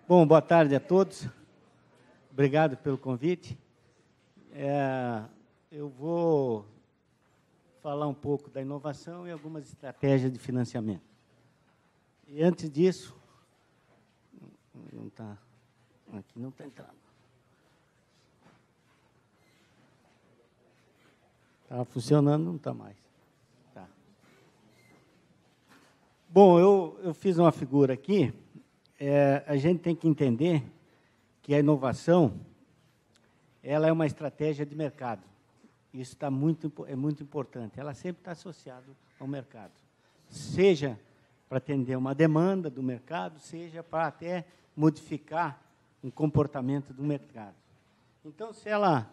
Bom, boa tarde a todos. Obrigado pelo convite. Eu vou falar um pouco da inovação e algumas estratégias de financiamento. E antes disso, aqui não está entrando. Estava funcionando, não está mais. Tá. Bom, eu fiz uma figura aqui. A gente tem que entender que a inovação ela é uma estratégia de mercado. Isso é muito importante. Ela sempre está associada ao mercado. Seja para atender uma demanda do mercado, seja para até modificar um comportamento do mercado. Então, se ela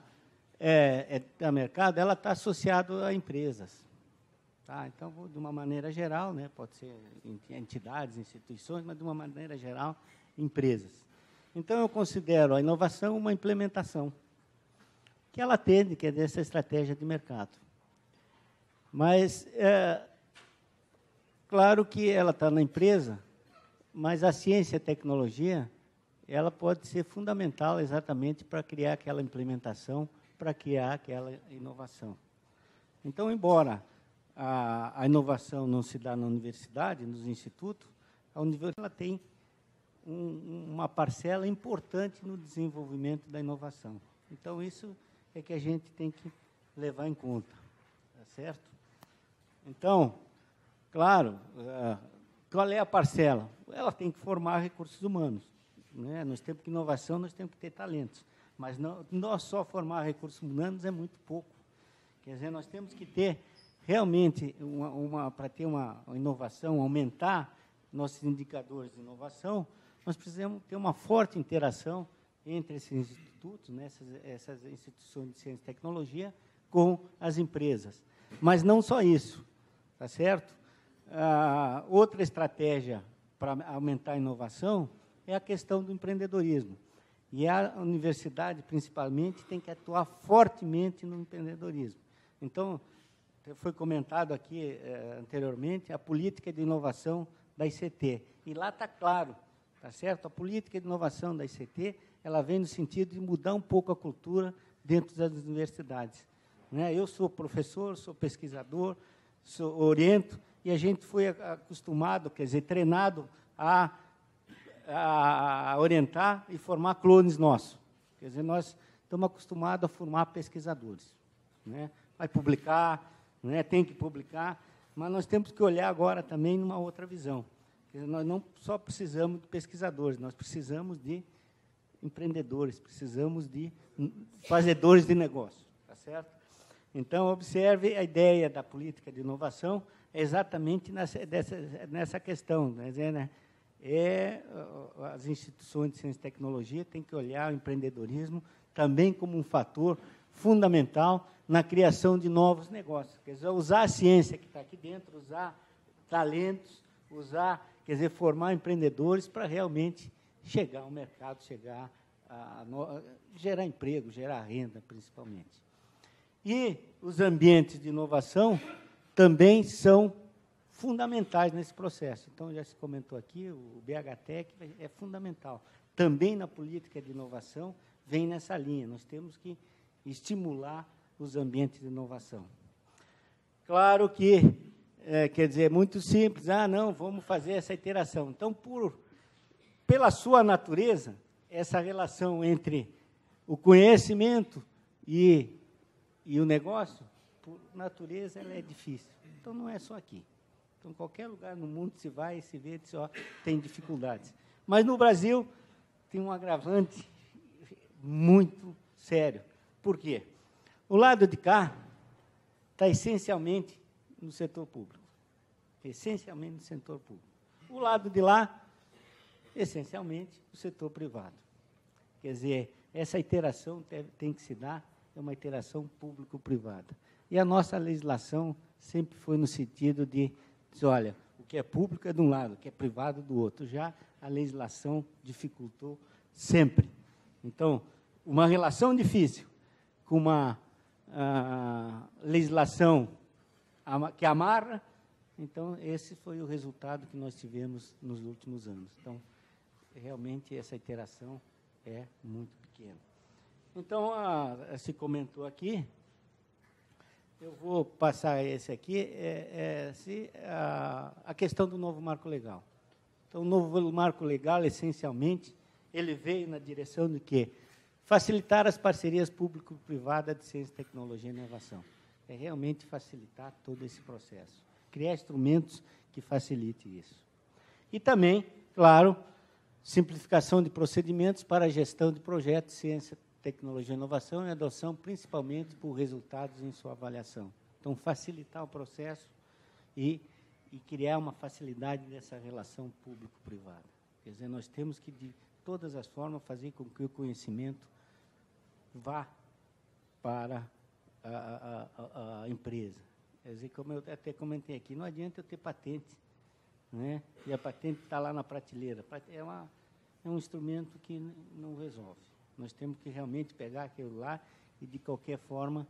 é da mercado, ela está associada a empresas. Tá? Então, de uma maneira geral, né, pode ser entidades, instituições, mas, de uma maneira geral, empresas. Então, eu considero a inovação uma implementação que ela atende, que é dessa estratégia de mercado. Mas, claro que ela está na empresa, mas a ciência e a tecnologia, ela pode ser fundamental exatamente para criar aquela implementação, para criar aquela inovação. Então, embora a inovação não se dá na universidade, nos institutos, a universidade ela tem uma parcela importante no desenvolvimento da inovação. Então, isso é que a gente tem que levar em conta, tá certo? Então, claro, qual é a parcela? Ela tem que formar recursos humanos. Né? Nós temos que inovação, nós temos que ter talentos. Mas não só formar recursos humanos é muito pouco. Quer dizer, nós temos que ter realmente, para ter uma inovação, aumentar nossos indicadores de inovação, nós precisamos ter uma forte interação entre esses institutos, né, essas instituições de ciência e tecnologia, com as empresas. Mas não só isso, tá certo? Outra estratégia para aumentar a inovação é a questão do empreendedorismo. E a universidade, principalmente, tem que atuar fortemente no empreendedorismo. Então, foi comentado aqui anteriormente a política de inovação da ICT. E lá está claro, tá certo? A política de inovação da ICT, ela vem no sentido de mudar um pouco a cultura dentro das universidades. Né? Eu sou professor, sou pesquisador, oriento, e a gente foi acostumado, quer dizer, treinado a orientar e formar clones nossos. Quer dizer, nós estamos acostumados a formar pesquisadores. Né? Vai publicar, né? Tem que publicar, mas nós temos que olhar agora também numa outra visão. Quer dizer, nós não só precisamos de pesquisadores, nós precisamos de empreendedores, precisamos de fazedores de negócio. Tá certo? Então, observe a ideia da política de inovação é exatamente nessa questão. Quer dizer, né? As instituições de ciência e tecnologia têm que olhar o empreendedorismo também como um fator fundamental na criação de novos negócios. Quer dizer, usar a ciência que está aqui dentro, usar talentos, quer dizer, formar empreendedores para realmente chegar ao mercado, gerar emprego, gerar renda, principalmente. E os ambientes de inovação também são fundamentais nesse processo. Então, já se comentou aqui, o BHTEC é fundamental. Também na política de inovação vem nessa linha. Nós temos que estimular os ambientes de inovação. Claro que, quer dizer, é muito simples. Não, vamos fazer essa iteração. Então, pela sua natureza, essa relação entre o conhecimento e o negócio, por natureza, ela é difícil. Então, não é só aqui. Então, em qualquer lugar no mundo se vai e se vê, tem dificuldades. Mas, no Brasil, tem um agravante muito sério. Por quê? O lado de cá está essencialmente no setor público. Essencialmente no setor público. O lado de lá, essencialmente, no setor privado. Quer dizer, essa interação tem que se dar, é uma interação público-privada. E a nossa legislação sempre foi no sentido de dizer, olha, o que é público é de um lado, o que é privado do outro. Já a legislação dificultou sempre. Então, uma relação difícil com uma legislação que amarra, então, esse foi o resultado que nós tivemos nos últimos anos. Então, realmente essa interação é muito pequena. Então, se comentou aqui, eu vou passar esse aqui, a questão do novo marco legal. Então, o novo marco legal, essencialmente, ele veio na direção de quê? Facilitar as parcerias público-privadas de ciência, tecnologia e inovação. É realmente facilitar todo esse processo. Criar instrumentos que facilitem isso. E também, claro, simplificação de procedimentos para a gestão de projetos de ciência, tecnologia e inovação e adoção, principalmente por resultados em sua avaliação. Então, facilitar o processo e criar uma facilidade dessa relação público-privada. Quer dizer, nós temos que, de todas as formas, fazer com que o conhecimento vá para a empresa. Quer dizer, como eu até comentei aqui, não adianta eu ter patente, né? E a patente está lá na prateleira. É um instrumento que não resolve. Nós temos que realmente pegar aquilo lá e, de qualquer forma,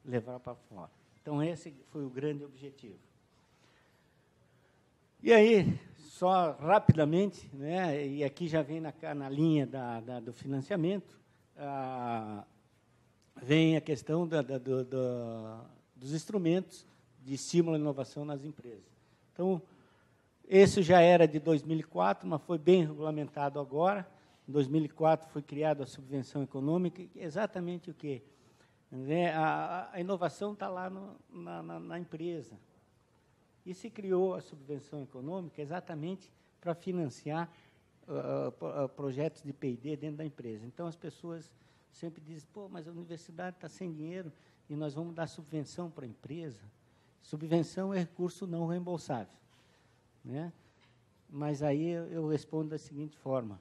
levar para fora. Então, esse foi o grande objetivo. E aí, só rapidamente, né, e aqui já vem na linha do financiamento, vem a questão dos instrumentos de estímulo à inovação nas empresas. Então, esse já era de 2004, mas foi bem regulamentado agora. Em 2004 foi criada a subvenção econômica, exatamente o quê? A inovação está lá na empresa. E se criou a subvenção econômica exatamente para financiar projetos de P&D dentro da empresa. Então, as pessoas sempre dizem, pô, mas a universidade está sem dinheiro e nós vamos dar subvenção para a empresa. Subvenção é recurso não reembolsável, né? Mas aí eu respondo da seguinte forma: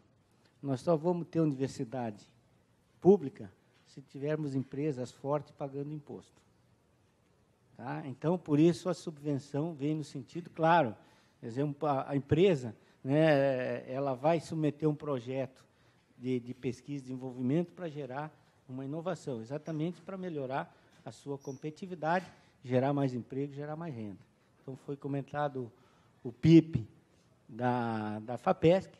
nós só vamos ter universidade pública se tivermos empresas fortes pagando imposto. Tá? Então, por isso, a subvenção vem no sentido, claro, por exemplo, a empresa, né, ela vai submeter um projeto de pesquisa e desenvolvimento para gerar uma inovação, exatamente para melhorar a sua competitividade, gerar mais emprego, gerar mais renda. Então, foi comentado o PIP da FAPESP,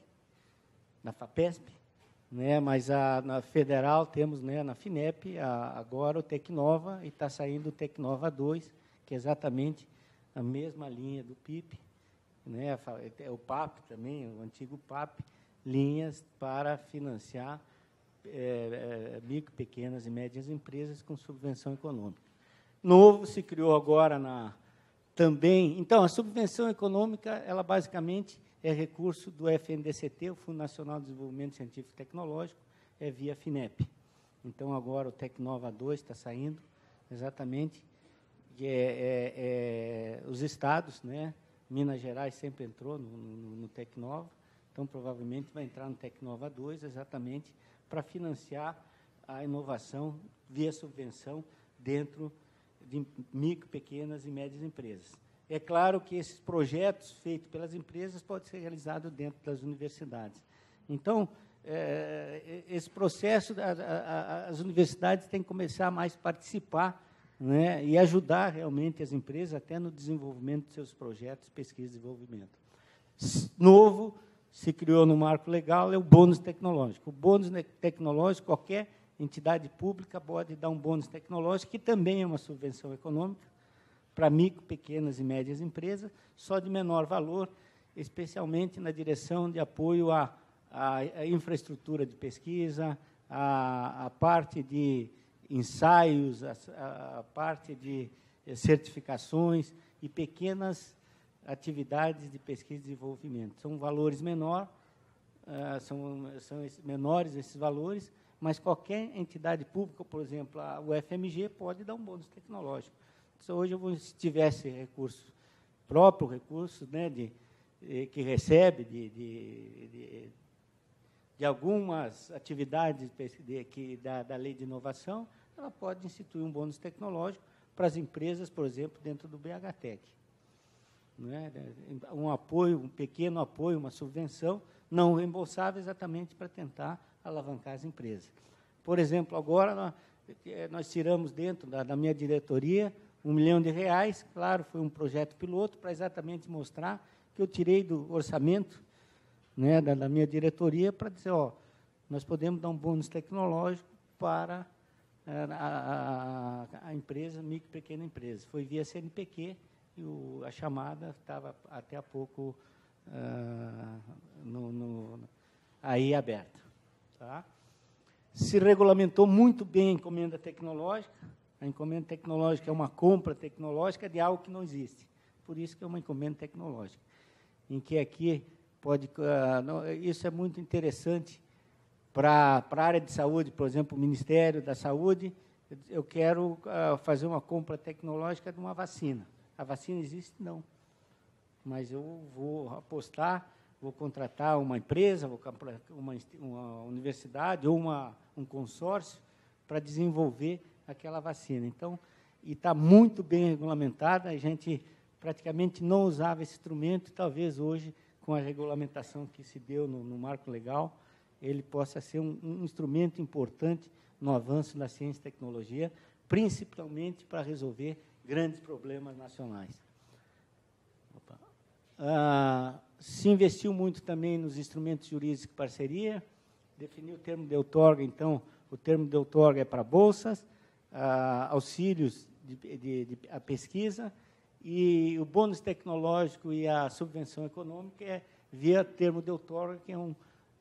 né, mas na federal temos, né, na FINEP agora o Tecnova, e está saindo o Tecnova 2, que é exatamente a mesma linha do PIP, né, o PAP também, o antigo PAP, linhas para financiar micro, pequenas e médias empresas com subvenção econômica. Novo se criou agora também. Então, a subvenção econômica, ela basicamente é recurso do FNDCT, o Fundo Nacional de Desenvolvimento Científico e Tecnológico, é via FINEP. Então, agora o Tecnova 2 está saindo, exatamente, os estados, né? Minas Gerais sempre entrou no Tecnova, então, provavelmente, vai entrar no Tecnova 2, exatamente, para financiar a inovação via subvenção dentro de micro, pequenas e médias empresas. É claro que esses projetos feitos pelas empresas podem ser realizados dentro das universidades. Então, esse processo, as universidades têm que começar a mais participar, né, e ajudar realmente as empresas até no desenvolvimento de seus projetos, pesquisa e desenvolvimento. Novo, se criou no marco legal, é o bônus tecnológico. O bônus tecnológico, qualquer entidade pública pode dar um bônus tecnológico, que também é uma subvenção econômica, para micro, pequenas e médias empresas, só de menor valor, especialmente na direção de apoio à infraestrutura de pesquisa, à parte de ensaios, a parte de certificações e pequenas atividades de pesquisa e desenvolvimento. São valores menores, são menores esses valores, mas qualquer entidade pública, por exemplo, o FMG, pode dar um bônus tecnológico. Então, hoje, se tivesse recurso, próprio recurso, né, que recebe de algumas atividades da lei de inovação, ela pode instituir um bônus tecnológico para as empresas, por exemplo, dentro do BHTEC. Né? Um apoio, um pequeno apoio, uma subvenção não reembolsável, exatamente para tentar alavancar as empresas. Por exemplo, agora nós tiramos dentro da minha diretoria R$1 milhão, claro, foi um projeto piloto para exatamente mostrar que eu tirei do orçamento né, da minha diretoria para dizer, ó, nós podemos dar um bônus tecnológico para a empresa, micro e pequena empresa. Foi via CNPq e a chamada estava até há pouco aí aberta. Tá? Se regulamentou muito bem a encomenda tecnológica. A encomenda tecnológica é uma compra tecnológica de algo que não existe. Por isso que é uma encomenda tecnológica. Em que aqui pode... isso é muito interessante para a área de saúde, por exemplo, o Ministério da Saúde. Eu quero fazer uma compra tecnológica de uma vacina. A vacina existe? Não. Mas eu vou apostar, vou contratar uma empresa, vou comprar uma universidade ou um consórcio para desenvolver aquela vacina. Então, e está muito bem regulamentada, a gente praticamente não usava esse instrumento, e talvez hoje, com a regulamentação que se deu no marco legal, ele possa ser um instrumento importante no avanço da ciência e tecnologia, principalmente para resolver grandes problemas nacionais. Se investiu muito também nos instrumentos jurídicos de parceria, definiu o termo de outorga, então, o termo de outorga é para bolsas, auxílios a pesquisa, e o bônus tecnológico e a subvenção econômica é via termo de outorga, que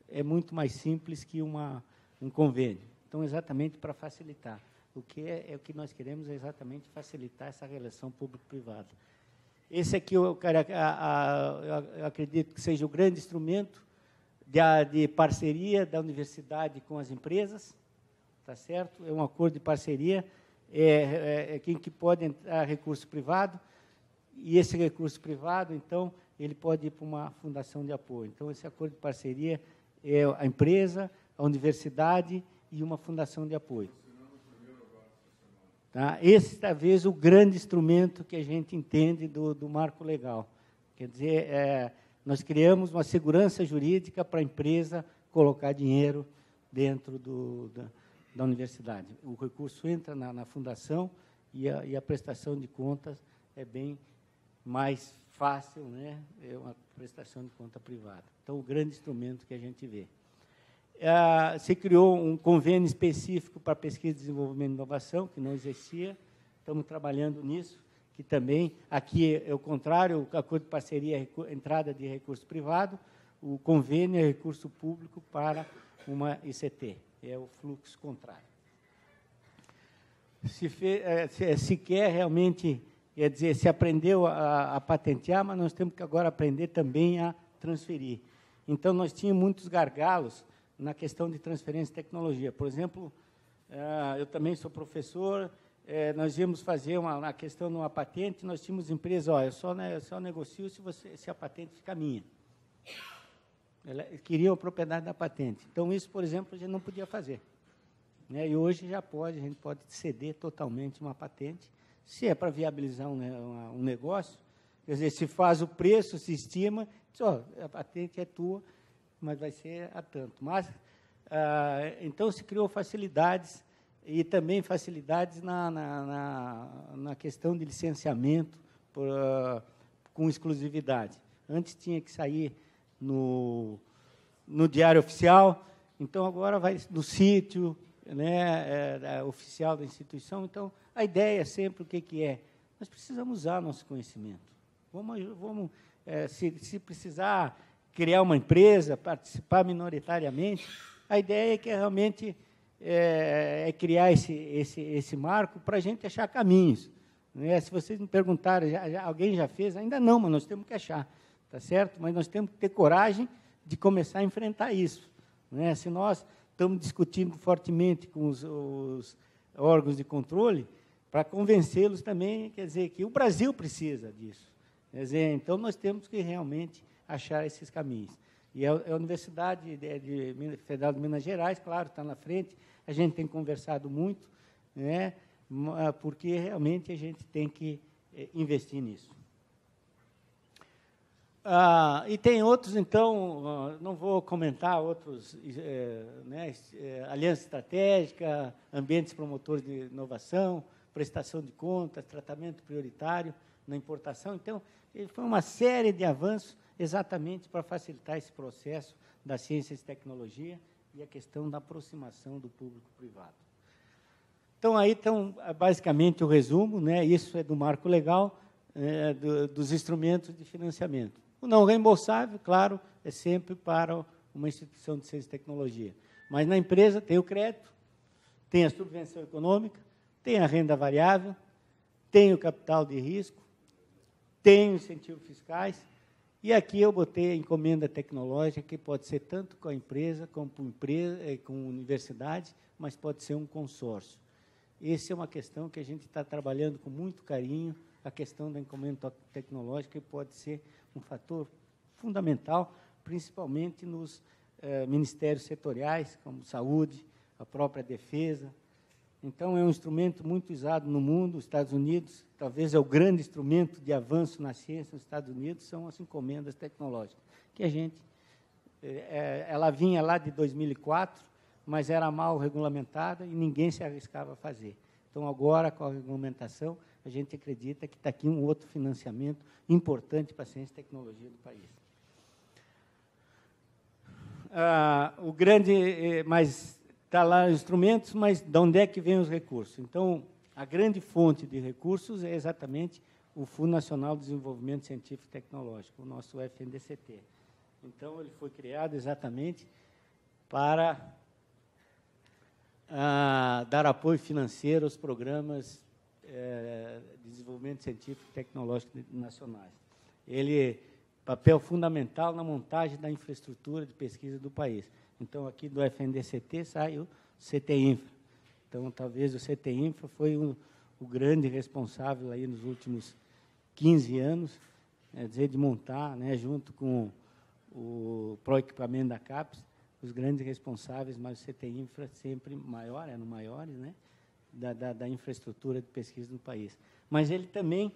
é muito mais simples que um convênio. Então, exatamente para facilitar. O que nós queremos é exatamente facilitar essa relação público-privada. Esse aqui eu acredito que seja o grande instrumento de parceria da universidade com as empresas, tá certo? É um acordo de parceria, quem que pode entrar recurso privado, e esse recurso privado, então, ele pode ir para uma fundação de apoio. Então, esse acordo de parceria é a empresa, a universidade e uma fundação de apoio. Tá? Esse, talvez, o grande instrumento que a gente entende do marco legal. Quer dizer, nós criamos uma segurança jurídica para a empresa colocar dinheiro dentro da universidade. O recurso entra na fundação e a prestação de contas é bem mais fácil, né? É uma prestação de conta privada. Então, o grande instrumento que a gente vê. Se criou um convênio específico para pesquisa, desenvolvimento e inovação, que não existia. Estamos trabalhando nisso, que também, aqui é o contrário, o acordo de parceria é entrada de recurso privado, o convênio é recurso público para uma ICT, é o fluxo contrário. Se quer realmente, quer dizer, se aprendeu a patentear, mas nós temos que agora aprender também a transferir. Então, nós tínhamos muitos gargalos na questão de transferência de tecnologia. Por exemplo, eu também sou professor, nós íamos fazer na questão de uma patente, nós tínhamos empresa, eu só negocio se a patente fica minha. Queriam a propriedade da patente. Então, isso, por exemplo, a gente não podia fazer. Né? E hoje já pode, a gente pode ceder totalmente uma patente, se é para viabilizar um negócio, quer dizer, se faz o preço, se estima, diz, a patente é tua, mas vai ser a tanto. Mas, então, se criou facilidades, e também facilidades na questão de licenciamento com exclusividade. Antes tinha que sair no Diário Oficial, então agora vai no sítio, né, oficial da instituição. Então, a ideia é sempre o que é? Nós precisamos usar nosso conhecimento. Vamos se precisar criar uma empresa, participar minoritariamente, a ideia é que realmente criar esse marco para a gente achar caminhos. Né? Se vocês me perguntarem, alguém já fez? Ainda não, mas nós temos que achar, tá certo? Mas nós temos que ter coragem de começar a enfrentar isso. Né? Se nós estamos discutindo fortemente com os órgãos de controle, para convencê-los também, quer dizer, que o Brasil precisa disso. Quer dizer, então, nós temos que realmente achar esses caminhos. E a Universidade Federal de Minas Gerais, claro, está na frente, a gente tem conversado muito, né, porque realmente a gente tem que investir nisso. E tem outros, então, não vou comentar outros, aliança estratégica, ambientes promotores de inovação, prestação de contas, tratamento prioritário na importação. Então, foi uma série de avanços. exatamente para facilitar esse processo da ciência e tecnologia e a questão da aproximação do público-privado. Então, aí estão basicamente o resumo, né? Isso é do marco legal, dos instrumentos de financiamento. O não reembolsável, claro, é sempre para uma instituição de ciência e tecnologia. Mas na empresa tem o crédito, tem a subvenção econômica, tem a renda variável, tem o capital de risco, tem os incentivos fiscais, e aqui eu botei a encomenda tecnológica, que pode ser tanto com a empresa, como com a universidade, mas pode ser um consórcio. Essa é uma questão que a gente está trabalhando com muito carinho, a questão da encomenda tecnológica, que pode ser um fator fundamental, principalmente nos ministérios setoriais, como saúde, a própria defesa. Então, é um instrumento muito usado no mundo. Os Estados Unidos, talvez é o grande instrumento de avanço na ciência nos Estados Unidos, são as encomendas tecnológicas, que a gente, ela vinha lá de 2004, mas era mal regulamentada e ninguém se arriscava a fazer. Então, agora, com a regulamentação, a gente acredita que está aqui um outro financiamento importante para a ciência e tecnologia do país. O grande, mas está lá os instrumentos, mas de onde é que vêm os recursos? Então, a grande fonte de recursos é exatamente o Fundo Nacional de Desenvolvimento Científico e Tecnológico, o nosso FNDCT. Então, ele foi criado exatamente para dar apoio financeiro aos programas de desenvolvimento científico e tecnológico nacionais. Ele papel fundamental na montagem da infraestrutura de pesquisa do país. Então, aqui do FNDCT sai o CTINFRA. Então, talvez o CTINFRA foi o grande responsável aí nos últimos 15 anos, dizer, de montar, né, junto com o Proequipamento da CAPES, os grandes responsáveis, mas o CTINFRA sempre maior, no maiores, né, da infraestrutura de pesquisa no país. Mas ele também,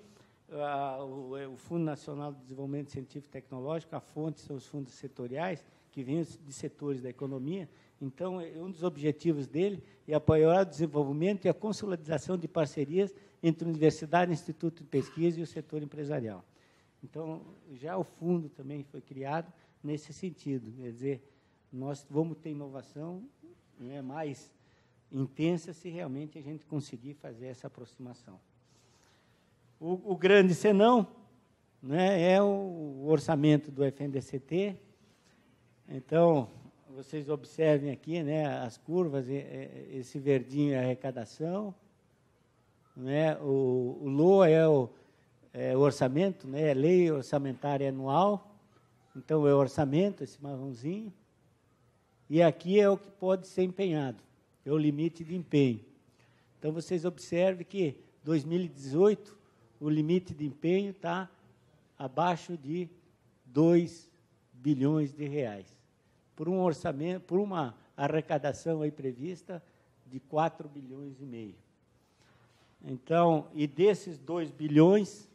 o Fundo Nacional de Desenvolvimento Científico e Tecnológico, a fonte são os fundos setoriais, que vêm de setores da economia. Então, um dos objetivos dele é apoiar o desenvolvimento e a consolidação de parcerias entre a universidade, instituto de pesquisa e o setor empresarial. Então, já o fundo também foi criado nesse sentido, quer dizer, nós vamos ter inovação, né, mais intensa se realmente a gente conseguir fazer essa aproximação. O grande senão, né, é o orçamento do FNDCT. Então, vocês observem aqui, né, as curvas, esse verdinho é a arrecadação, né, o LOA é o orçamento, né, é lei orçamentária anual, então é o orçamento, esse marronzinho, e aqui é o que pode ser empenhado, é o limite de empenho. Então, vocês observem que 2018, o limite de empenho está abaixo de 2 bilhões de reais, por um orçamento, por uma arrecadação aí prevista de 4 bilhões e meio. Então, e desses 2 bilhões,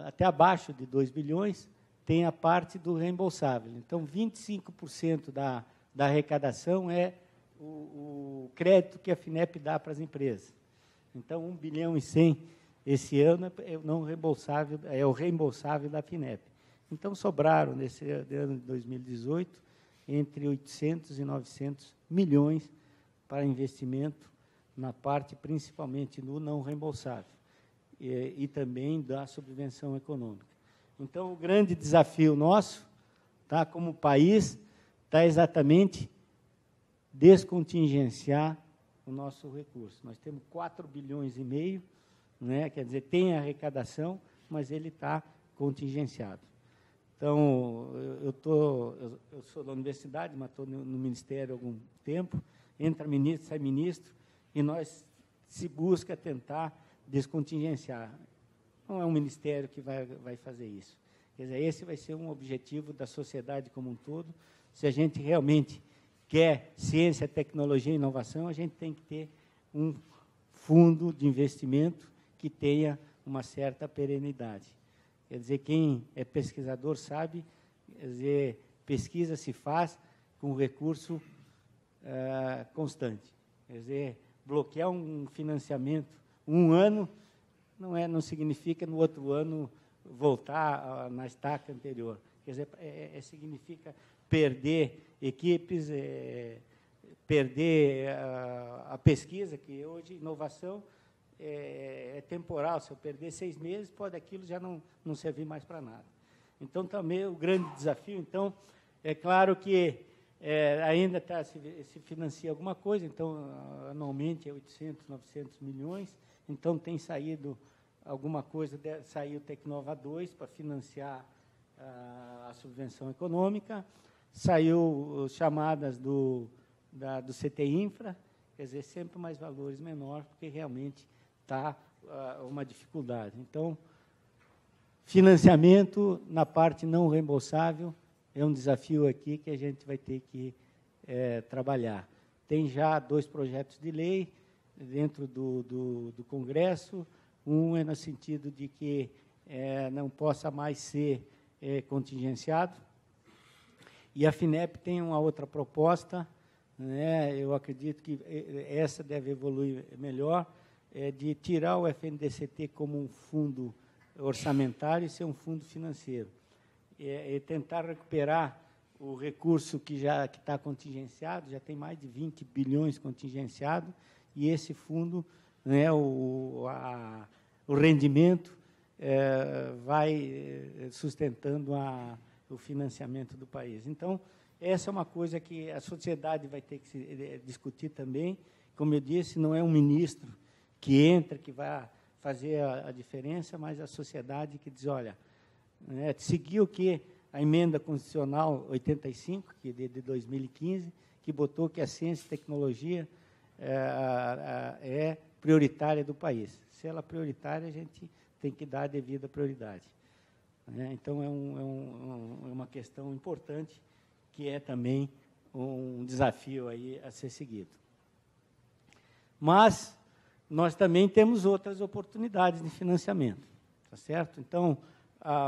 até abaixo de 2 bilhões, tem a parte do reembolsável. Então, 25% da arrecadação é o crédito que a FINEP dá para as empresas. Então, 1 bilhão e 100 esse ano é o reembolsável da FINEP. Então, sobraram, nesse ano de 2018, entre 800 e 900 milhões para investimento na parte, principalmente, no não reembolsável, e também da subvenção econômica. Então, o grande desafio nosso, tá, como país, está exatamente descontingenciar o nosso recurso. Nós temos 4 bilhões e meio, né, quer dizer, tem arrecadação, mas ele está contingenciado. Então, eu sou da universidade, mas estou no Ministério há algum tempo, entra ministro, sai ministro, e nós se busca tentar descontingenciar. Não é um ministério que vai fazer isso. Quer dizer, esse vai ser um objetivo da sociedade como um todo. Se a gente realmente quer ciência, tecnologia e inovação, a gente tem que ter um fundo de investimento que tenha uma certa perenidade. Quer dizer, quem é pesquisador sabe, quer dizer, pesquisa se faz com recurso constante. Quer dizer, bloquear um financiamento um ano não significa no outro ano voltar na estaca anterior. Quer dizer, significa perder equipes, perder a pesquisa, que hoje inovação é temporal. Se eu perder 6 meses, pode aquilo já não servir mais para nada. Então, também o grande desafio, então, é claro que ainda se financia alguma coisa, então, anualmente é 800, 900 milhões, então tem saído alguma coisa, saiu o Tecnova 2 para financiar a subvenção econômica, saiu chamadas do CT Infra, quer dizer, sempre mais valores menores, porque realmente está uma dificuldade. Então, financiamento na parte não reembolsável é um desafio aqui que a gente vai ter que trabalhar. Tem já 2 projetos de lei dentro do Congresso. Um é no sentido de que não possa mais ser contingenciado. E a FINEP tem uma outra proposta, né, eu acredito que essa deve evoluir melhor, de tirar o FNDCT como um fundo orçamentário e ser um fundo financeiro. Tentar recuperar o recurso que está contingenciado, já tem mais de 20 bilhões contingenciado, e esse fundo, né, o rendimento vai sustentando o financiamento do país. Então, essa é uma coisa que a sociedade vai ter que discutir também. Como eu disse, não é um ministro que entra, que vai fazer a diferença, mas a sociedade que diz, olha, seguiu que a emenda constitucional 85, que de 2015, que botou que a ciência e tecnologia é prioritária do país. Se ela é prioritária, a gente tem que dar a devida prioridade. Então, é uma questão importante, que é também um desafio aí a ser seguido. Mas nós também temos outras oportunidades de financiamento, tá certo? Então,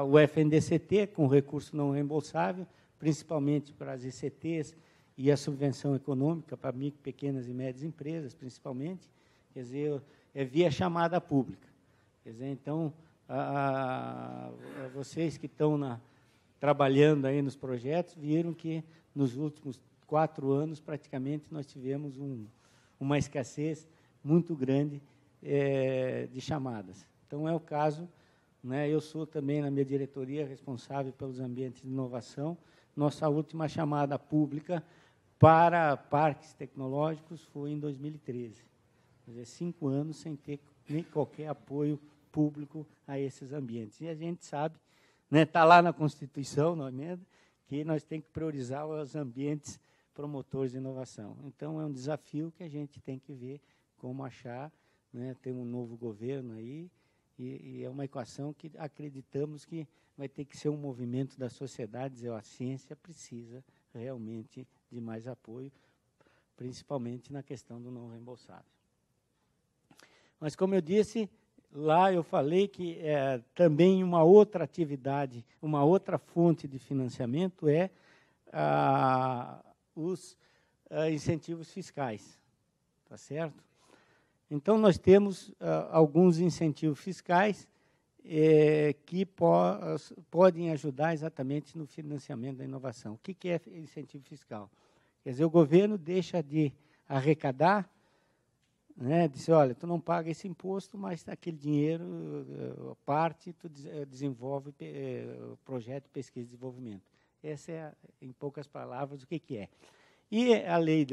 o FNDCT, com recurso não reembolsável, principalmente para as ICTs e a subvenção econômica para micro, pequenas e médias empresas, principalmente, quer dizer, é via chamada pública. Quer dizer, então, vocês que estão trabalhando aí nos projetos, viram que nos últimos 4 anos, praticamente, nós tivemos uma escassez muito grande de chamadas. Então, é o caso, né, eu sou também, na minha diretoria, responsável pelos ambientes de inovação. Nossa última chamada pública para parques tecnológicos foi em 2013. Quer dizer, 5 anos sem ter nem qualquer apoio público a esses ambientes. E a gente sabe, né, está lá na Constituição, na emenda, que nós temos que priorizar os ambientes promotores de inovação. Então, é um desafio que a gente tem que ver como achar, né, tem um novo governo aí, e é uma equação que acreditamos que vai ter que ser um movimento da sociedade, dizer, a ciência precisa realmente de mais apoio, principalmente na questão do não reembolsável. Mas, como eu disse, lá eu falei que também uma outra atividade, uma outra fonte de financiamento é os incentivos fiscais, tá certo? Então, nós temos alguns incentivos fiscais que podem ajudar exatamente no financiamento da inovação. O que é incentivo fiscal? Quer dizer, o governo deixa de arrecadar, né, dizer, olha, tu não paga esse imposto, mas aquele dinheiro, parte, tu desenvolve projeto de pesquisa e desenvolvimento. Essa é, em poucas palavras, o que é. E a lei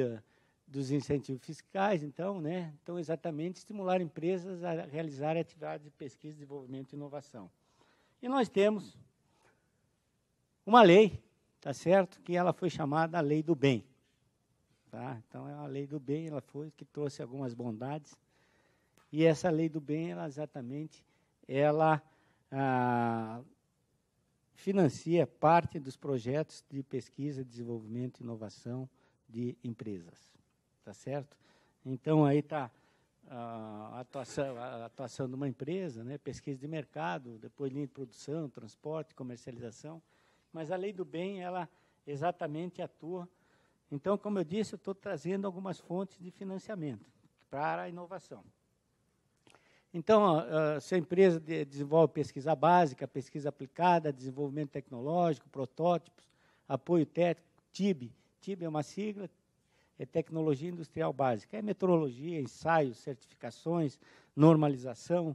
dos incentivos fiscais, então, né, então, exatamente, estimular empresas a realizar atividades de pesquisa, desenvolvimento e inovação. E nós temos uma lei, tá certo, que ela foi chamada a Lei do Bem. Tá? Então, é uma lei do bem, ela foi que trouxe algumas bondades. E essa lei do bem, ela exatamente, ela financia parte dos projetos de pesquisa, desenvolvimento e inovação de empresas. Tá certo? Então, aí está a atuação de uma empresa, né, pesquisa de mercado, depois linha de produção, transporte, comercialização. Mas a lei do bem, ela exatamente atua. Então, como eu disse, eu estou trazendo algumas fontes de financiamento para a inovação. Então, se a empresa desenvolve pesquisa básica, pesquisa aplicada, desenvolvimento tecnológico, protótipos, apoio técnico, TIB. TIB é uma sigla, é Tecnologia Industrial Básica. É metrologia, ensaios, certificações, normalização,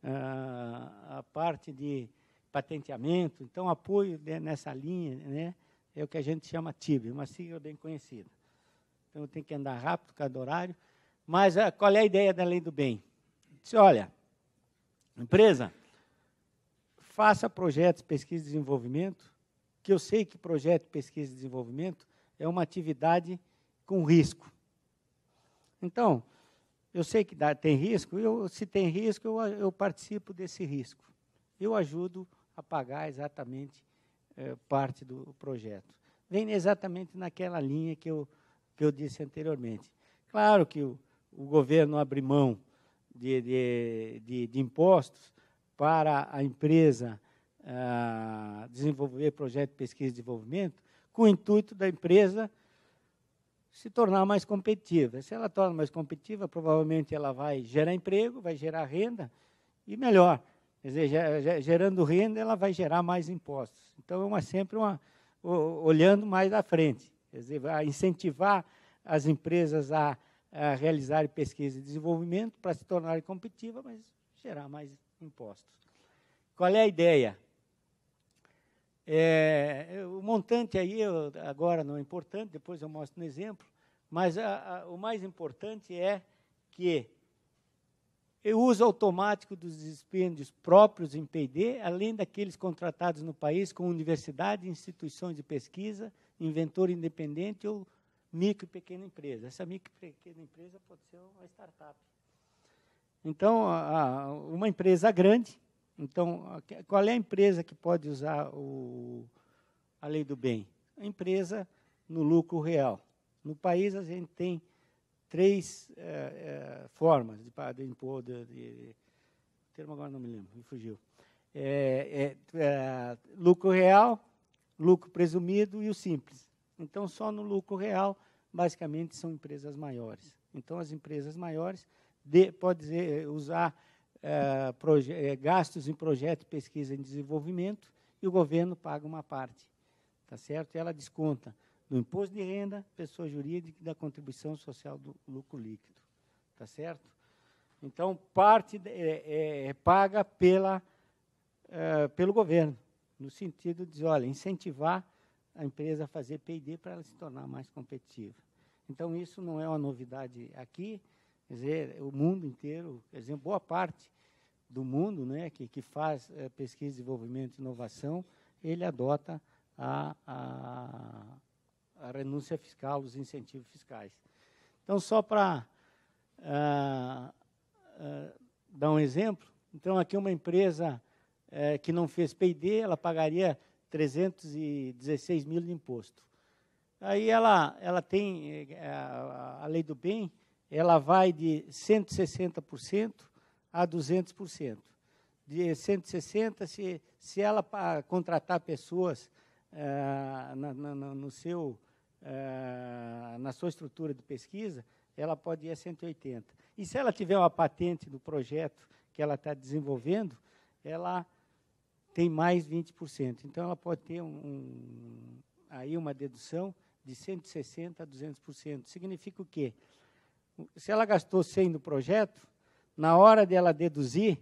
a parte de patenteamento. Então, apoio nessa linha, né, é o que a gente chama TIB, uma sigla bem conhecida. Então, tem que andar rápido, por causa do horário. Mas qual é a ideia da Lei do Bem? Diz, olha, empresa, faça projetos de pesquisa e desenvolvimento, que eu sei que projeto de pesquisa e desenvolvimento é uma atividade com risco. Então, eu sei que tem risco, se tem risco, eu participo desse risco. Eu ajudo a pagar exatamente parte do projeto. Vem exatamente naquela linha que eu disse anteriormente. Claro que o governo abre mão de impostos para a empresa desenvolver projeto de pesquisa e desenvolvimento, com o intuito da empresa se tornar mais competitiva. Se ela torna mais competitiva, provavelmente ela vai gerar emprego, vai gerar renda, e melhor, quer dizer, gerando renda, ela vai gerar mais impostos. Então, sempre olhando mais à frente, quer dizer, vai incentivar as empresas a realizarem pesquisa e desenvolvimento para se tornarem competitivas, mas gerar mais impostos. Qual é a ideia? O montante aí agora não é importante, depois eu mostro no exemplo, mas o mais importante é que o uso automático dos dispêndios próprios em P&D, além daqueles contratados no país com universidade, instituições de pesquisa, inventor independente ou micro e pequena empresa. Essa micro e pequena empresa pode ser uma startup. Então, uma empresa grande. Então, qual é a empresa que pode usar a Lei do Bem? A empresa no lucro real. No país, a gente tem 3 formas de impor. O termo agora não me lembro, me fugiu. Lucro real, lucro presumido e o simples. Então, só no lucro real, basicamente, são empresas maiores. Então, as empresas maiores podem usar gastos em projeto de pesquisa e desenvolvimento, e o governo paga uma parte, tá certo? E ela desconta do imposto de renda, pessoa jurídica e da contribuição social do lucro líquido, tá certo? Então, parte é paga pelo governo, no sentido de, olha, incentivar a empresa a fazer P&D para ela se tornar mais competitiva. Então, isso não é uma novidade aqui, quer dizer, o mundo inteiro, quer dizer, boa parte do mundo, né, que faz pesquisa, desenvolvimento e inovação, ele adota a renúncia fiscal, os incentivos fiscais. Então, só para dar um exemplo, então, aqui uma empresa que não fez P&D, ela pagaria 316 mil de imposto. Aí ela tem a Lei do Bem, ela vai de 160% a 200%. De 160, se ela contratar pessoas na sua estrutura de pesquisa, ela pode ir a 180. E se ela tiver uma patente do projeto que ela está desenvolvendo, ela tem mais 20%. Então, ela pode ter aí uma dedução de 160% a 200%. Significa o quê? Se ela gastou 100 no projeto, na hora dela deduzir,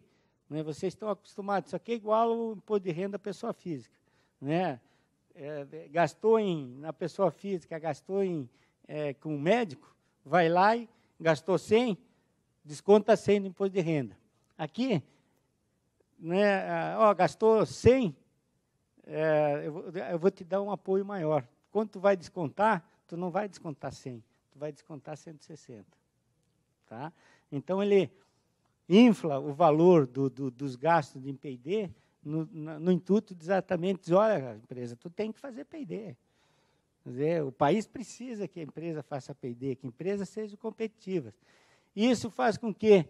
né, vocês estão acostumados, isso aqui é igual ao imposto de renda da pessoa física. Né? Gastou na pessoa física, gastou com o médico, vai lá e gastou 100, desconta 100 do imposto de renda. Aqui, né, gastou 100, eu vou te dar um apoio maior. Quando tu vai descontar, tu não vai descontar 100, tu vai descontar 160. Tá? Então, ele infla o valor dos gastos de P&D no intuito de exatamente dizer, olha, empresa, tu tem que fazer P&D. Quer dizer, o país precisa que a empresa faça P&D, que a empresa seja competitiva. Isso faz com que,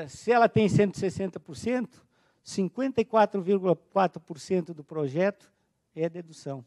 se ela tem 160%, 54,4% do projeto é dedução.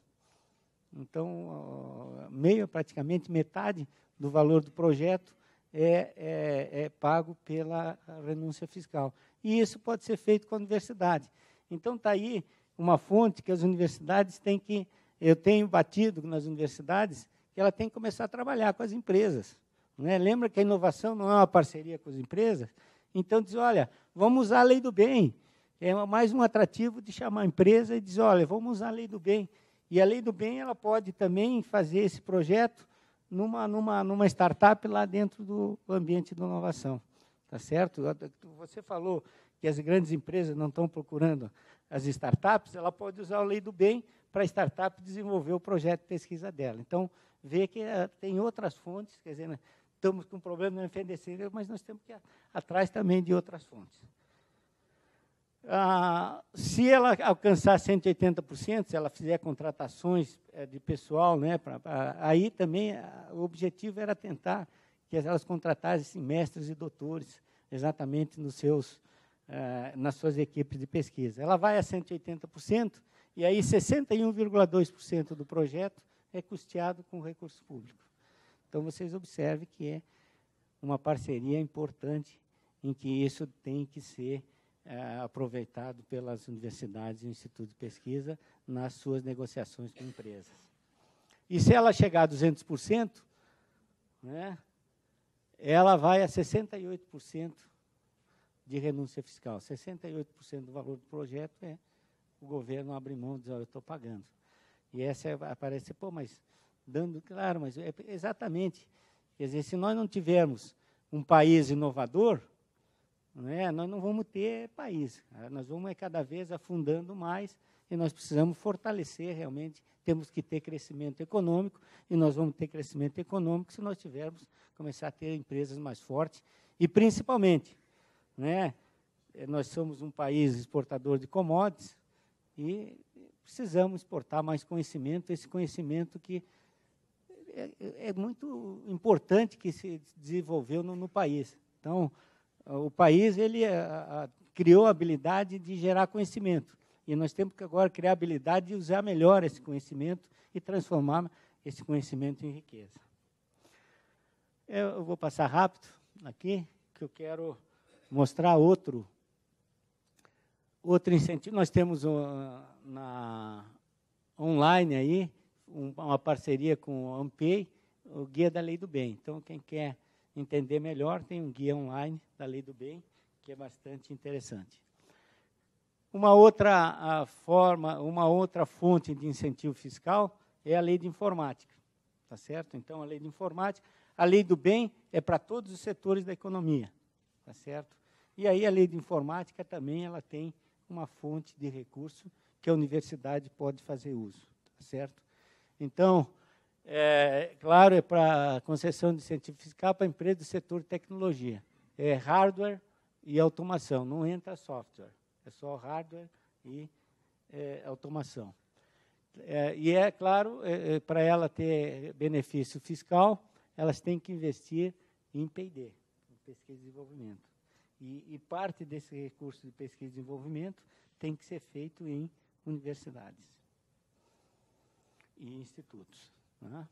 Então, praticamente metade do valor do projeto é pago pela renúncia fiscal. E isso pode ser feito com a universidade. Então, está aí uma fonte que as universidades têm que... Eu tenho batido nas universidades que ela tem que começar a trabalhar com as empresas. Né? Lembra que a inovação não é uma parceria com as empresas? Então, diz, olha, vamos usar a lei do bem. É mais um atrativo de chamar a empresa e dizer, olha, vamos usar a lei do bem. E a lei do bem ela pode também fazer esse projeto numa startup lá dentro do ambiente de inovação. Tá certo? Você falou que as grandes empresas não estão procurando as startups, ela pode usar a lei do bem para a startup desenvolver o projeto de pesquisa dela. Então, vê que tem outras fontes, quer dizer, né, estamos com um problema no FNDC, mas nós temos que ir atrás também de outras fontes. Se ela alcançar 180%, se ela fizer contratações de pessoal, né, aí também o objetivo era tentar que elas contratassem mestres e doutores exatamente nas suas equipes de pesquisa. Ela vai a 180%, e aí 61,2% do projeto é custeado com recurso público. Então, vocês observem que é uma parceria importante em que isso tem que ser aproveitado pelas universidades e institutos de pesquisa nas suas negociações com empresas. E se ela chegar a 200%, né, ela vai a 68% de renúncia fiscal. 68% do valor do projeto o governo abre mão e diz, eu estou pagando. E essa aparece, mas dando, claro, mas exatamente. Quer dizer, se nós não tivermos um país inovador, né, nós não vamos ter país. Nós vamos cada vez afundando mais e nós precisamos fortalecer realmente. Temos que ter crescimento econômico e nós vamos ter crescimento econômico se nós tivermos, começar a ter empresas mais fortes e, principalmente, né, nós somos um país exportador de commodities e precisamos exportar mais conhecimento, esse conhecimento que é muito importante que se desenvolveu no país. Então, o país criou a habilidade de gerar conhecimento. E nós temos que agora criar a habilidade de usar melhor esse conhecimento e transformar esse conhecimento em riqueza. Eu vou passar rápido aqui, que eu quero mostrar outro incentivo. Nós temos online aí, uma parceria com a Ampei, o Guia da Lei do Bem. Então, quem quer entender melhor, tem um guia online da Lei do Bem, que é bastante interessante. Uma outra uma outra fonte de incentivo fiscal é a Lei de Informática, tá certo? Então, a Lei de Informática, a Lei do Bem é para todos os setores da economia, tá certo? E aí a Lei de Informática também ela tem uma fonte de recurso que a universidade pode fazer uso, tá certo? Então, claro, é para concessão de incentivo fiscal para empresas do setor de tecnologia. É hardware e automação, não entra software. É só hardware e automação. E claro, para ela ter benefício fiscal, elas têm que investir em P&D, em pesquisa e desenvolvimento. E parte desse recurso de pesquisa e desenvolvimento tem que ser feito em universidades e institutos. Né?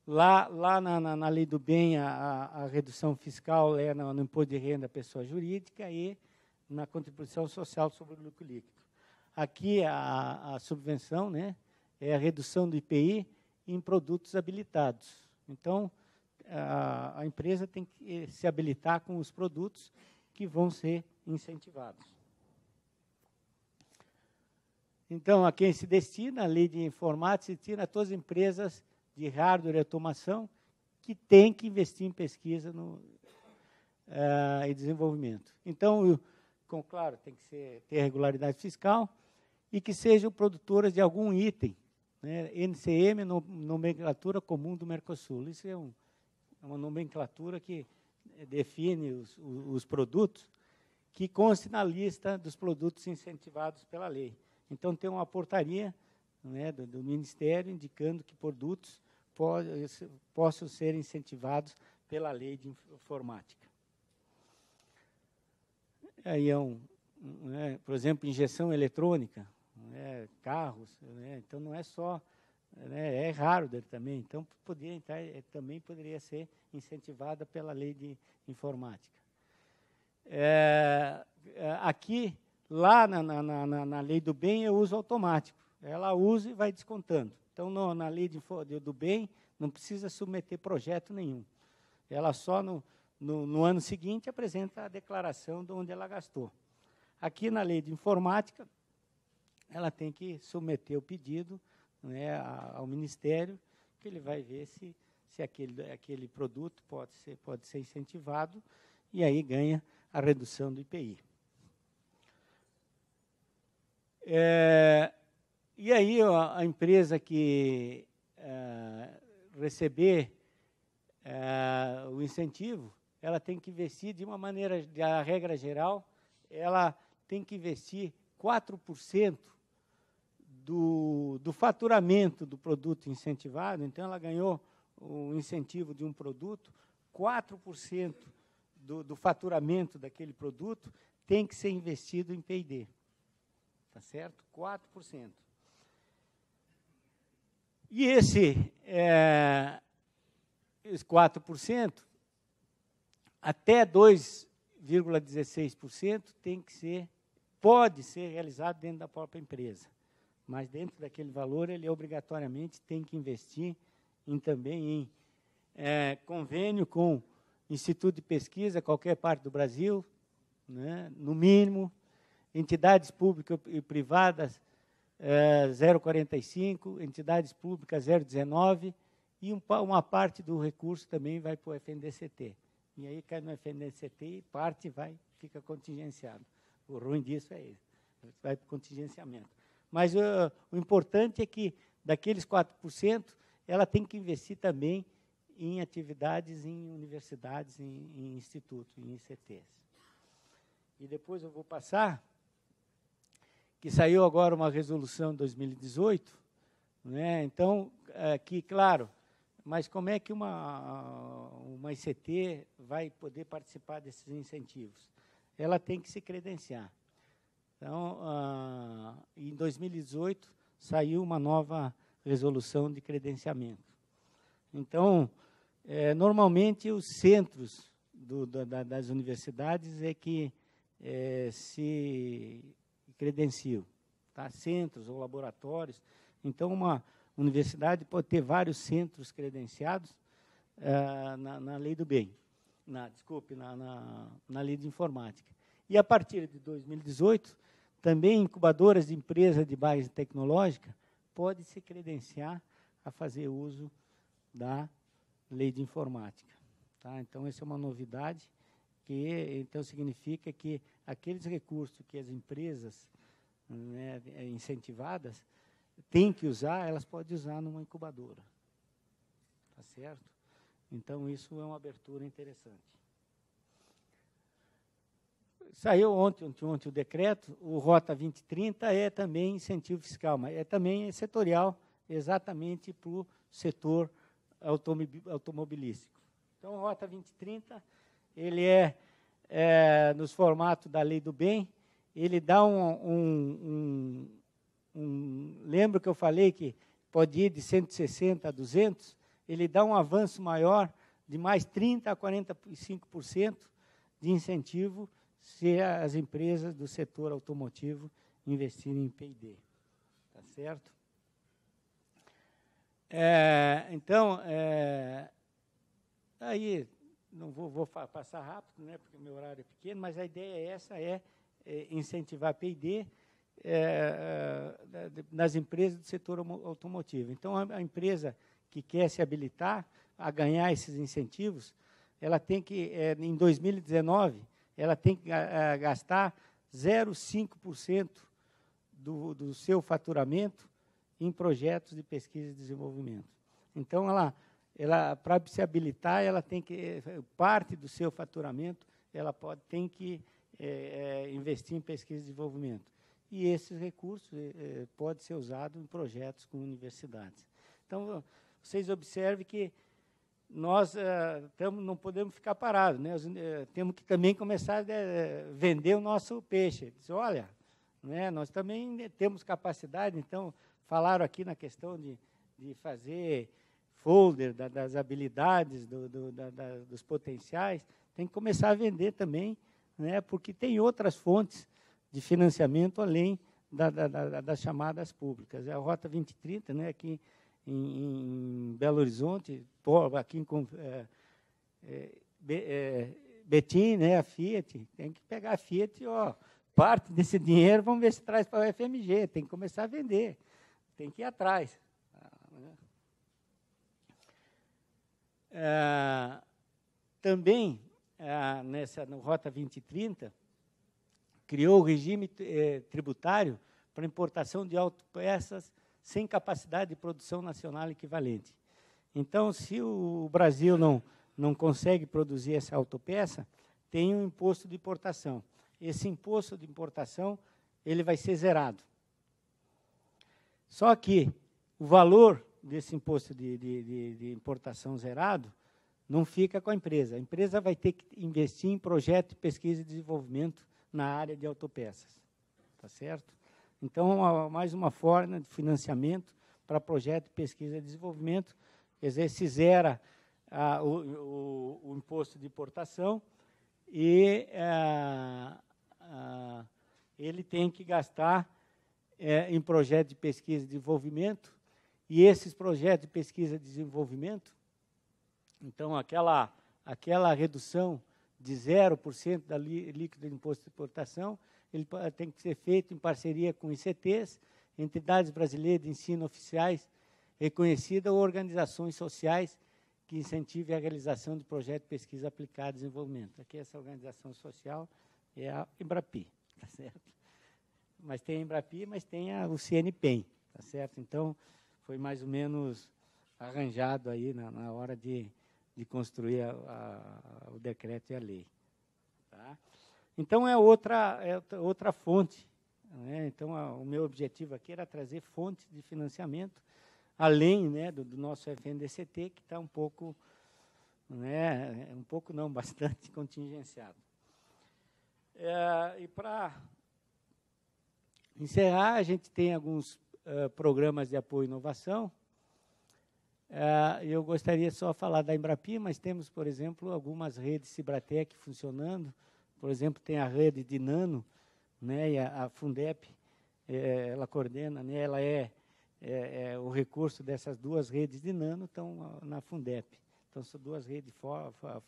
Lá na Lei do Bem, a redução fiscal é no imposto de renda da pessoa jurídica e na contribuição social sobre o lucro líquido. Aqui, a subvenção, né, é a redução do IPI em produtos habilitados. Então, a empresa tem que se habilitar com os produtos que vão ser incentivados. Então, a quem se destina, a Lei de Informática se destina a todas as empresas de hardware e automação que têm que investir em pesquisa e desenvolvimento. Então, claro, tem que ter regularidade fiscal e que sejam produtoras de algum item, né, NCM, nomenclatura comum do Mercosul. Isso é uma nomenclatura que define os produtos que conste na lista dos produtos incentivados pela lei. Então, tem uma portaria, né, do Ministério indicando que produtos possam ser incentivados pela lei de informática. Aí por exemplo, injeção eletrônica, né, carros. Né, então, não é só né, é hardware também, então poderia entrar, também poderia ser incentivada pela lei de informática. Aqui, lá na lei do bem, é uso automático. Ela usa e vai descontando. Então, na lei do bem, não precisa submeter projeto nenhum. Ela só, no ano seguinte, apresenta a declaração de onde ela gastou. Aqui, na lei de informática, ela tem que submeter o pedido, né, ao Ministério, que ele vai ver se aquele produto pode ser incentivado, e aí ganha a redução do IPI. E aí a empresa que receber o incentivo, ela tem que investir de uma maneira, a regra geral, ela tem que investir 4% do faturamento do produto incentivado. Então, ela ganhou o incentivo de um produto, 4% do faturamento daquele produto tem que ser investido em P&D. Tá certo? 4%. E esse 4%, até 2,16% pode ser realizado dentro da própria empresa. Mas dentro daquele valor, ele obrigatoriamente tem que investir também em convênio com instituto de pesquisa, qualquer parte do Brasil, né, no mínimo, entidades públicas e privadas, 0,45, entidades públicas 0,19, e uma parte do recurso também vai para o FNDCT. E aí cai no FNDCT e parte fica contingenciado. O ruim disso é isso, vai para o contingenciamento. Mas o importante é que, daqueles 4%, ela tem que investir também em atividades em universidades, em institutos, em ICTs. E depois eu vou passar, que saiu agora uma resolução em 2018, né? Então, aqui, claro, mas como é que uma ICT vai poder participar desses incentivos? Ela tem que se credenciar. Então, em 2018, saiu uma nova resolução de credenciamento. Então, normalmente, os centros das universidades é que se credenciam, tá? Centros ou laboratórios. Então, uma universidade pode ter vários centros credenciados na lei do bem, na lei de informática. E, a partir de 2018, também incubadoras de empresas de base tecnológica podem se credenciar a fazer uso da lei de informática. Tá? Então, essa é uma novidade, então significa que aqueles recursos que as empresas, né, incentivadas têm que usar, elas podem usar numa incubadora. Tá certo? Então, isso é uma abertura interessante. Saiu ontem o decreto, o Rota 2030 é também incentivo fiscal, mas também setorial, exatamente para o setor automobilístico. Então, o Rota 2030, ele nos formatos da lei do bem, ele dá lembro que eu falei que pode ir de 160 a 200, ele dá um avanço maior de mais 30% a 45% de incentivo se as empresas do setor automotivo investirem em P&D. Tá certo? Então, aí, não vou passar rápido, né, porque o meu horário é pequeno, mas a ideia incentivar P&D nas empresas do setor automotivo. Então, a empresa que quer se habilitar a ganhar esses incentivos, ela tem que, em 2019, ela tem que gastar 0,5% do seu faturamento em projetos de pesquisa e desenvolvimento. Então, para se habilitar, ela tem que, parte do seu faturamento, ela tem que investir em pesquisa e desenvolvimento. E esses recursos podem ser usados em projetos com universidades. Então, vocês observem que nós não podemos ficar parados, né? Temos que também começar a vender o nosso peixe. Diz, olha, né, nós também temos capacidade, então, falaram aqui na questão de de fazer folder das habilidades, dos potenciais, tem que começar a vender também, né, porque tem outras fontes de financiamento além das chamadas públicas. A Rota 2030, né, aqui em Belo Horizonte, aqui em Betim, né, a Fiat, tem que pegar a Fiat, ó, parte desse dinheiro, vamos ver se traz para o FMG, tem que começar a vender, tem que ir atrás. Também, no Rota 2030, criou o regime tributário para importação de autopeças sem capacidade de produção nacional equivalente. Então, se o Brasil não consegue produzir essa autopeça, tem um imposto de importação. Esse imposto de importação ele vai ser zerado. Só que o valor desse imposto de importação zerado não fica com a empresa. A empresa vai ter que investir em projeto de pesquisa e desenvolvimento na área de autopeças. Tá certo? Então, mais uma forma de financiamento para projeto de pesquisa e desenvolvimento. Quer dizer, se zera o imposto de importação e ele tem que gastar em projeto de pesquisa e desenvolvimento, e esses projetos de pesquisa e desenvolvimento, então, aquela redução de 0% da líquido de imposto de importação, ele tem que ser feito em parceria com ICTs, entidades brasileiras de ensino oficiais reconhecidas ou organizações sociais que incentivem a realização de projetos de pesquisa aplicada e desenvolvimento. Aqui essa organização social é a Embrapi, tá certo? Mas tem a Embrapi, mas tem o CNPEM, tá certo? Então, foi mais ou menos arranjado aí na hora de construir o decreto e a lei. Tá? Então, é outra fonte. Né? Então, o meu objetivo aqui era trazer fontes de financiamento, além, né, do nosso FNDCT, que está um pouco, né, bastante contingenciado. E para encerrar, a gente tem alguns programas de apoio à inovação. Eu gostaria só de falar da Embrapi, mas temos, por exemplo, algumas redes Cibratec funcionando. Por exemplo, tem a rede de Nano, né, e a Fundep, ela coordena, né, ela o recurso dessas duas redes de Nano estão na Fundep. Então, são duas redes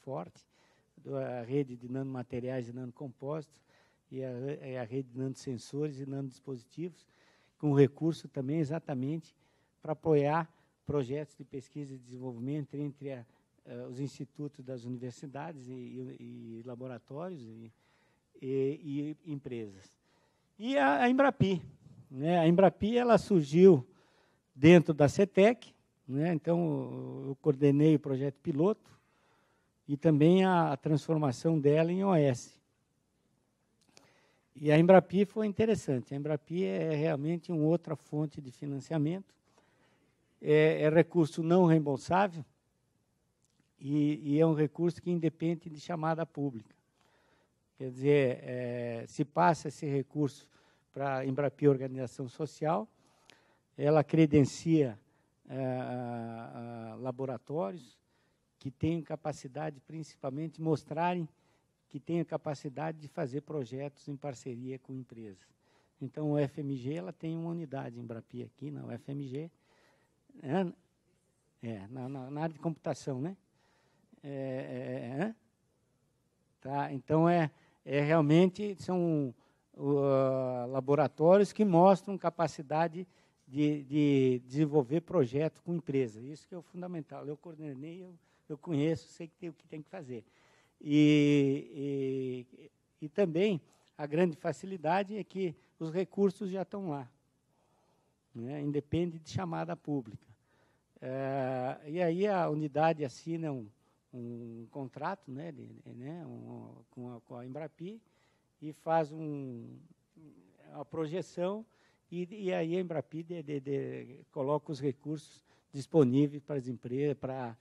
fortes, a rede de nanomateriais e nanocompósitos e a rede de nanosensores e nanodispositivos, com recurso também exatamente para apoiar projetos de pesquisa e desenvolvimento entre os institutos das universidades e laboratórios e empresas. E a Embrapi. Né? A Embrapi ela surgiu dentro da CETEC, né? Então eu coordenei o projeto piloto e também a transformação dela em OS. E a Embrapi foi interessante. A Embrapi é realmente uma outra fonte de financiamento. É recurso não reembolsável e é um recurso que independe de chamada pública. Quer dizer, se passa esse recurso para a Embrapi Organização Social, ela credencia laboratórios que tenham capacidade, principalmente, mostrarem que tenham capacidade de fazer projetos em parceria com empresas. Então, o FMG ela tem uma unidade Embrapi aqui, na UFMG, na área de computação, né? Tá? Então, realmente são laboratórios que mostram capacidade de desenvolver projetos com empresas. Isso que é o fundamental. Eu coordenei, eu conheço, sei o que tem que fazer. E também a grande facilidade é que os recursos já estão lá, né? Independe de chamada pública. E aí a unidade assina um contrato, né, com a Embrapi e faz uma projeção e aí a Embrapi coloca os recursos disponíveis para as empresas, para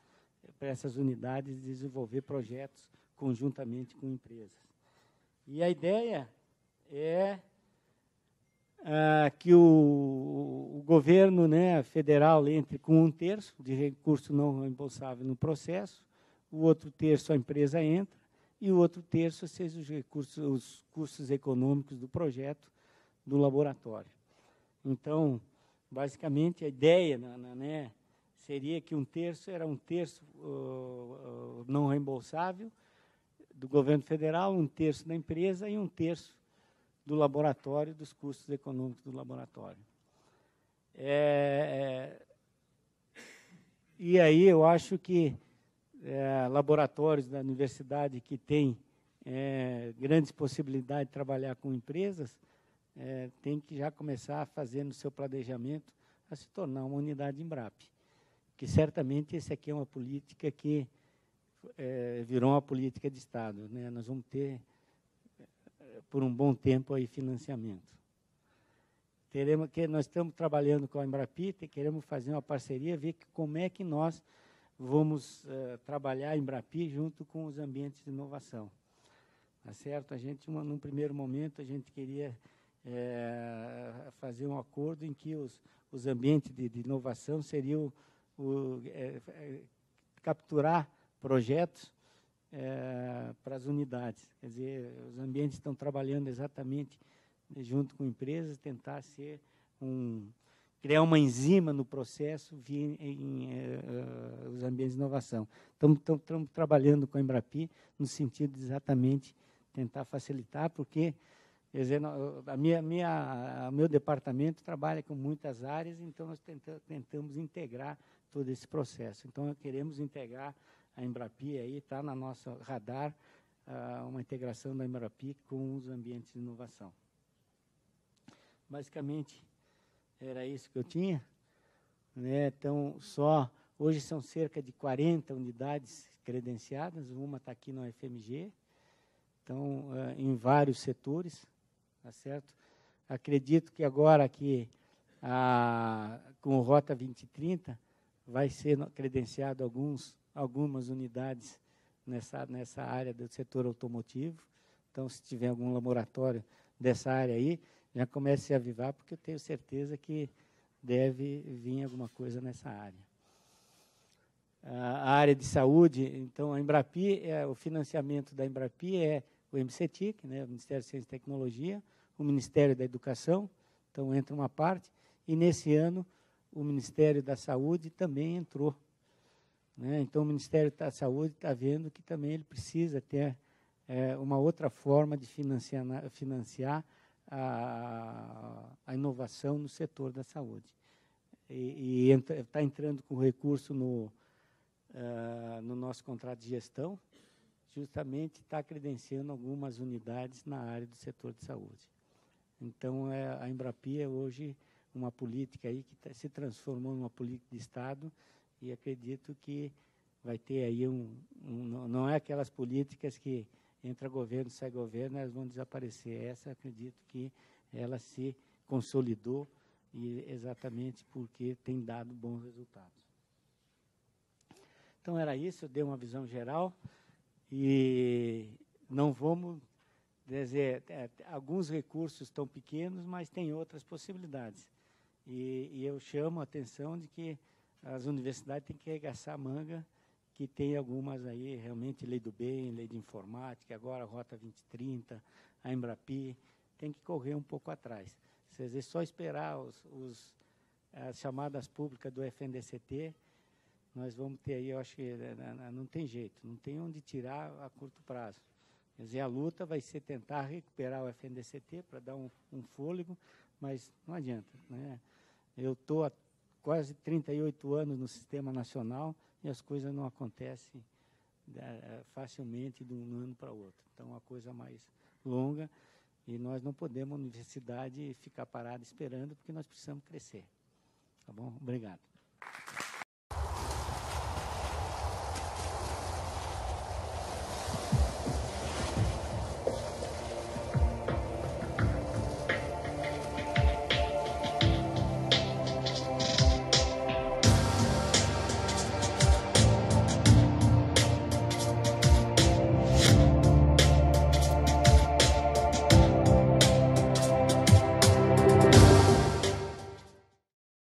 essas unidades desenvolver projetos conjuntamente com empresas. E a ideia é que o governo, né, federal entre com 1/3 de recurso não reembolsável no processo, o outro terço a empresa entra, e o outro terço seja os recursos, os custos econômicos do projeto do laboratório. Então, basicamente, a ideia, né, seria que 1/3 era 1/3 não reembolsável do governo federal, 1/3 da empresa e 1/3 do laboratório, dos custos econômicos do laboratório. E aí eu acho que laboratórios da universidade que têm grandes possibilidades de trabalhar com empresas, tem que já começar a fazer no seu planejamento a se tornar uma unidade Embrap. Que certamente esse aqui é uma política que virou uma política de Estado, né? Nós vamos ter, por um bom tempo, aí, financiamento. Nós estamos trabalhando com a Embrapi, queremos fazer uma parceria, ver como é que nós vamos trabalhar a Embrapi junto com os ambientes de inovação. Tá certo? A gente, num primeiro momento, a gente queria fazer um acordo em que os ambientes de inovação seriam capturar projetos para as unidades. Quer dizer, os ambientes estão trabalhando exatamente junto com empresas, tentar criar uma enzima no processo os ambientes de inovação. Estamos trabalhando com a Embrapi no sentido de exatamente tentar facilitar, porque, quer dizer, meu departamento trabalha com muitas áreas, então nós tentamos integrar todo esse processo. Então, nós queremos integrar a Embrapi, aí está na nossa radar uma integração da Embrapi com os ambientes de inovação. Basicamente, era isso que eu tinha. Né? Então, hoje são cerca de 40 unidades credenciadas, uma está aqui na UFMG, então, em vários setores, tá certo? Acredito que agora que com o Rota 2030 vai ser credenciado algumas unidades nessa área do setor automotivo. Então, se tiver algum laboratório dessa área aí, já comece a avivar, porque eu tenho certeza que deve vir alguma coisa nessa área. A área de saúde, então, a Embrapi, o financiamento da Embrapi é o MCTIC, né, o Ministério de Ciência e Tecnologia, o Ministério da Educação, então entra uma parte, e nesse ano o Ministério da Saúde também entrou. Né? Então, o Ministério da Saúde está vendo que também ele precisa ter uma outra forma de financiar a inovação no setor da saúde. E está entrando com recurso no nosso contrato de gestão, justamente está credenciando algumas unidades na área do setor de saúde. Então, a Embrapi é hoje uma política aí que se transformou numa política de Estado, e acredito que vai ter aí não é aquelas políticas que entra governo, sai governo, elas vão desaparecer. Essa, acredito que ela se consolidou, e exatamente porque tem dado bons resultados. Então, era isso, eu dei uma visão geral, e não vamos dizer, alguns recursos estão pequenos, mas tem outras possibilidades. E eu chamo a atenção de que as universidades têm que arregaçar a manga, que tem algumas aí, realmente, Lei do Bem, Lei de Informática, agora a Rota 2030, a Embrapi, tem que correr um pouco atrás. Se vezes só esperar as chamadas públicas do FNDCT, nós vamos ter aí, eu acho que não tem jeito, não tem onde tirar a curto prazo. Quer dizer, a luta vai ser tentar recuperar o FNDCT para dar um fôlego, mas não adianta. Né? Eu estou há quase 38 anos no Sistema Nacional e as coisas não acontecem facilmente de um ano para outro. Então, é uma coisa mais longa, e nós não podemos, a universidade, ficar parada esperando, porque nós precisamos crescer. Tá bom? Obrigado.